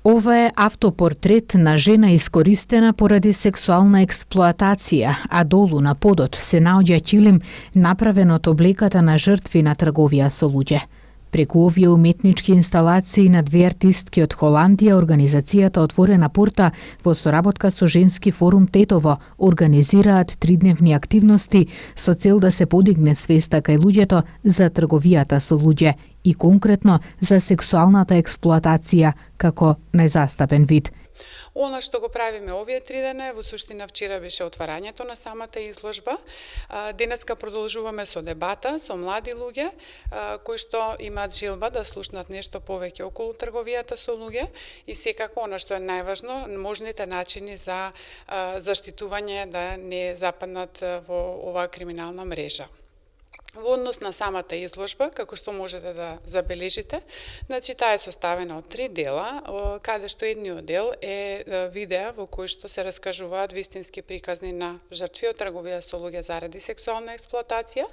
Ова е автопортрет на жена искористена поради сексуална експлоатација, а долу на подот се наоѓа ќилим направен од облеката на жртви на трговија со луѓе. Преку овие уметнички инсталации на две артистки од Холандија, организацијата Отворена порта во соработка со Женски форум Тетово организираат 3-дневни активности со цел да се подигне свеста кај луѓето за трговијата со луѓе и конкретно за сексуалната експлоатација како најзастапен вид. Она што го правиме овие 3 дена, во суштина вчера беше отварањето на самата изложба. Денеска продолжуваме со дебата со млади луѓе кои што имаат желба да слушнат нешто повеќе околу трговијата со луѓе и секако она што е најважно, можните начини за заштитување да не западнат во оваа криминална мрежа. Во однос на самата изложба, како што можете да забележите, значи таа е составена од 3 дела, каде што едниот дел е видеа во кои што се раскажуваат вистински приказни на жртви од трговија со луѓе заради сексуална експлоатација.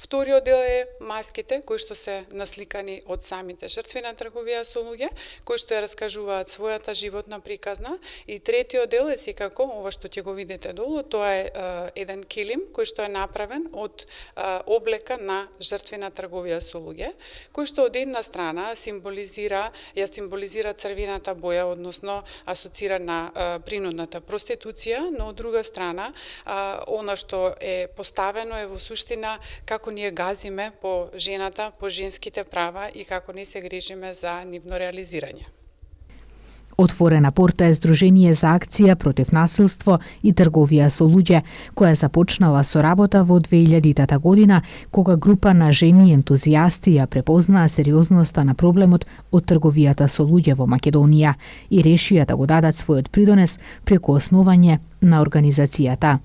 Вториот дел е маските кои што се насликани од самите жртви на трговија со луѓе, кои што ја раскажуваат својата животна приказна, и третиот дел е секако ова што ќе го видите долу, тоа е еден килим кој што е направен од облека на жртви на трговија со луѓе, кој што од една страна символизира црвената боја, односно асоцира на принудната проституција, но од друга страна она што е поставено е во суштина како ние газиме по жената, по женските права и како ние се грижиме за нивно реализирање. Отворена порта е здружение за акција против насилство и трговија со луѓе, која започнала со работа во 2000 година, кога група на жени ентузијасти ја препознаа сериозноста на проблемот од трговијата со луѓе во Македонија и решија да го дадат својот придонес преку основање на организацијата.